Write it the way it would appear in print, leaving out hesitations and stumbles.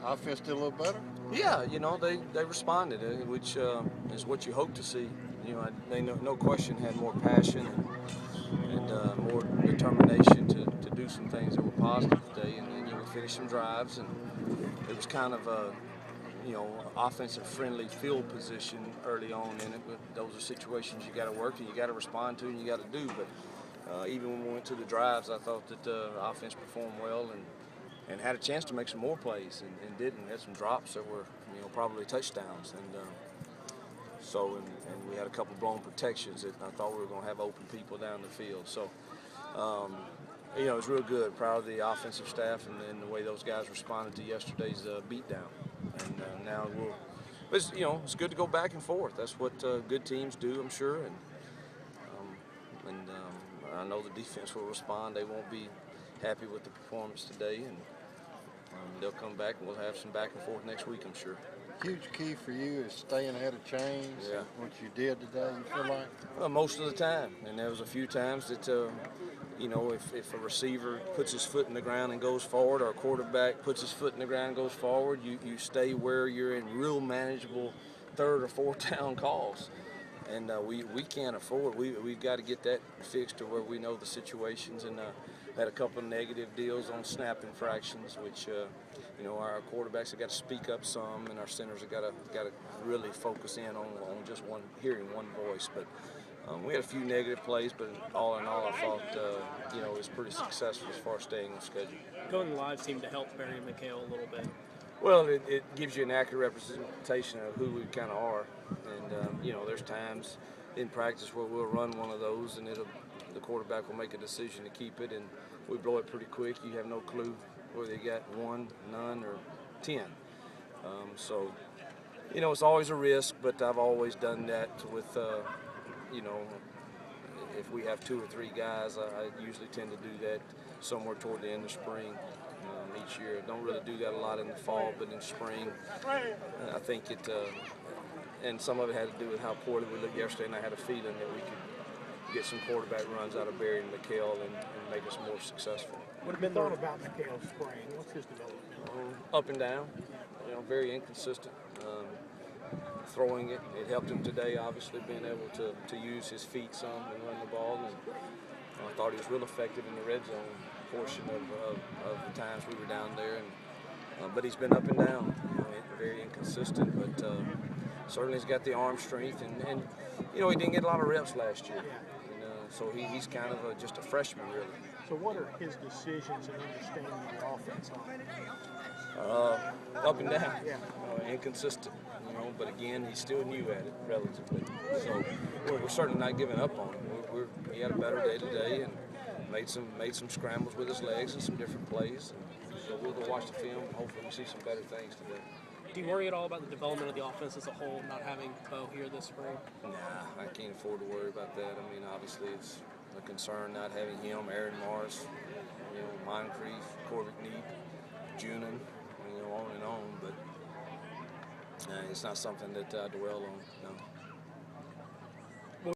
offense did a little better? Yeah, they responded, which is what you hope to see. They no question had more passion and more determination to do some things that were positive today. And then we finished some drives, and it was kind of a offensive friendly field position early on in it. But those are situations you got to work and you got to respond to and you got to do. But even when we went to the drives, I thought that the offense performed well and had a chance to make some more plays and didn't. Had some drops that were probably touchdowns, and we had a couple blown protections that I thought we were going to have open people down the field. So it was real good. Proud of the offensive staff and the way those guys responded to yesterday's beatdown. And now it's good to go back and forth. That's what good teams do, I'm sure. And I know the defense will respond. They won't be happy with the performance today, and they'll come back and we'll have some back and forth next week, I'm sure. Huge key for you is staying ahead of chains. Yeah. What you did today, you feel like? Well, most of the time, and there was a few times that if a receiver puts his foot in the ground and goes forward, or a quarterback puts his foot in the ground and goes forward, you stay where you're in real manageable third or fourth down calls. And we can't afford. We've got to get that fixed to where we know the situations. And had a couple of negative deals on snap infractions, which our quarterbacks have got to speak up some, and our centers have got to really focus in on just hearing one voice. But we had a few negative plays, but all in all, I thought it was pretty successful as far as staying on schedule. Going live seemed to help Barry and McHale a little bit. Well, it gives you an accurate representation of who we kind of are, and there's times in practice where we'll run one of those, and the quarterback will make a decision to keep it, and we blow it pretty quick. You have no clue whether you got 1, none, or 10. So it's always a risk, but I've always done that with if we have 2 or 3 guys, I usually tend to do that somewhere toward the end of spring. Each year, I don't really do that a lot in the fall, but in spring, I think it. And some of it had to do with how poorly we looked yesterday, and I had a feeling that we could get some quarterback runs out of Barry and McHale and make us more successful. What have you thought about McHale's spring? What's his development? Up and down, very inconsistent. Throwing it helped him today, obviously, being able to use his feet some and run the ball. And I thought he was real effective in the red zone portion of the times we were down there. But he's been up and down, very inconsistent. But certainly he's got the arm strength, and he didn't get a lot of reps last year. So he's kind of just a freshman, really. So what are his decisions in understanding the offense Up and down, inconsistent. But again, he's still new at it, relatively. So we're certainly not giving up on him. He had a better day today and made some scrambles with his legs and some different plays. And so we'll go watch the film. And hopefully, we see some better things today. Do you worry at all about the development of the offense as a whole, not having Bo here this spring? Nah, I can't afford to worry about that. I mean, obviously, it's a concern not having him, Aaron Morris, Moncrief, Corbett Neep, Junin, on and on. But it's not something that I dwell on, no.